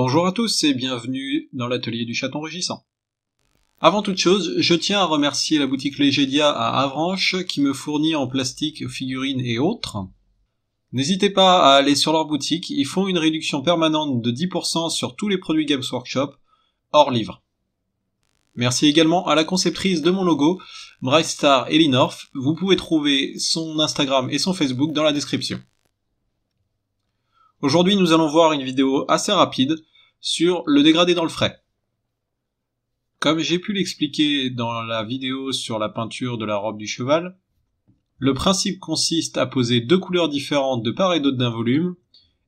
Bonjour à tous et bienvenue dans l'atelier du chaton rugissant. Avant toute chose, je tiens à remercier la boutique Legedia à Avranches qui me fournit en plastique, figurines et autres. N'hésitez pas à aller sur leur boutique, ils font une réduction permanente de 10% sur tous les produits Games Workshop, hors livre. Merci également à la conceptrice de mon logo, Brightstar Elinorf. Vous pouvez trouver son Instagram et son Facebook dans la description. Aujourd'hui, nous allons voir une vidéo assez rapide sur le dégradé dans le frais. Comme j'ai pu l'expliquer dans la vidéo sur la peinture de la robe du cheval, le principe consiste à poser deux couleurs différentes de part et d'autre d'un volume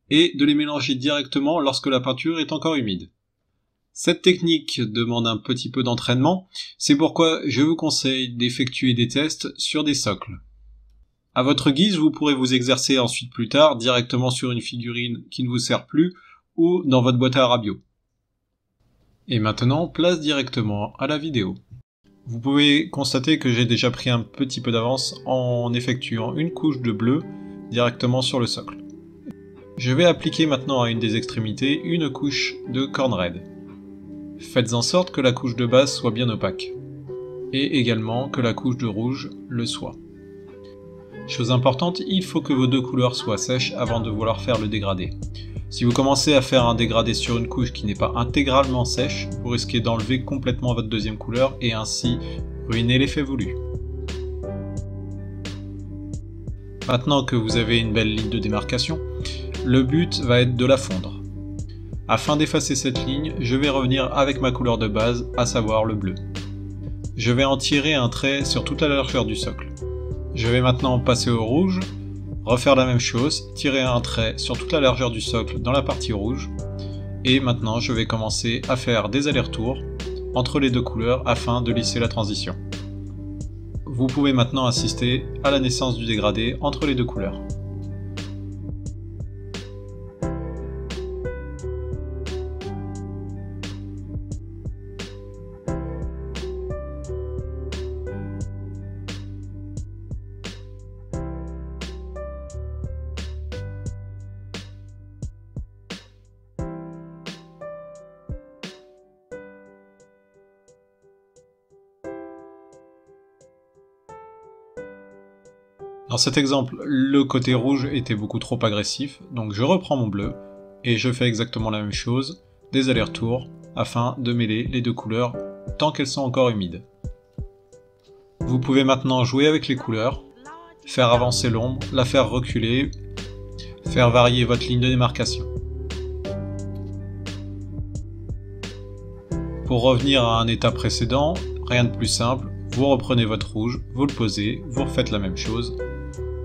et de les mélanger directement lorsque la peinture est encore humide. Cette technique demande un petit peu d'entraînement, c'est pourquoi je vous conseille d'effectuer des tests sur des socles. À votre guise, vous pourrez vous exercer ensuite plus tard directement sur une figurine qui ne vous sert plus ou dans votre boîte à Arabio. Et maintenant, place directement à la vidéo. Vous pouvez constater que j'ai déjà pris un petit peu d'avance en effectuant une couche de bleu directement sur le socle. Je vais appliquer maintenant à une des extrémités une couche de corn red. Faites en sorte que la couche de base soit bien opaque, et également que la couche de rouge le soit. Chose importante, il faut que vos deux couleurs soient sèches avant de vouloir faire le dégradé. Si vous commencez à faire un dégradé sur une couche qui n'est pas intégralement sèche, vous risquez d'enlever complètement votre deuxième couleur et ainsi ruiner l'effet voulu. Maintenant que vous avez une belle ligne de démarcation, le but va être de la fondre. Afin d'effacer cette ligne, je vais revenir avec ma couleur de base, à savoir le bleu. Je vais en tirer un trait sur toute la largeur du socle. Je vais maintenant passer au rouge, refaire la même chose, tirer un trait sur toute la largeur du socle dans la partie rouge, et maintenant je vais commencer à faire des allers-retours entre les deux couleurs afin de lisser la transition. Vous pouvez maintenant assister à la naissance du dégradé entre les deux couleurs. Dans cet exemple, le côté rouge était beaucoup trop agressif, donc je reprends mon bleu, et je fais exactement la même chose, des allers-retours, afin de mêler les deux couleurs tant qu'elles sont encore humides. Vous pouvez maintenant jouer avec les couleurs, faire avancer l'ombre, la faire reculer, faire varier votre ligne de démarcation. Pour revenir à un état précédent, rien de plus simple, vous reprenez votre rouge, vous le posez, vous refaites la même chose,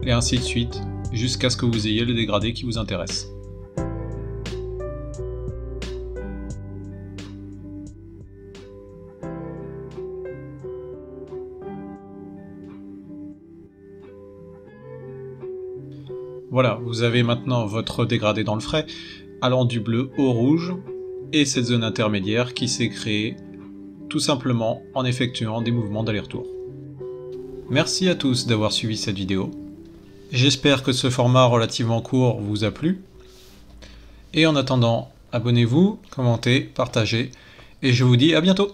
et ainsi de suite, jusqu'à ce que vous ayez le dégradé qui vous intéresse. Voilà, vous avez maintenant votre dégradé dans le frais, allant du bleu au rouge, et cette zone intermédiaire qui s'est créée tout simplement en effectuant des mouvements d'aller-retour. Merci à tous d'avoir suivi cette vidéo. J'espère que ce format relativement court vous a plu. Et en attendant, abonnez-vous, commentez, partagez, et je vous dis à bientôt!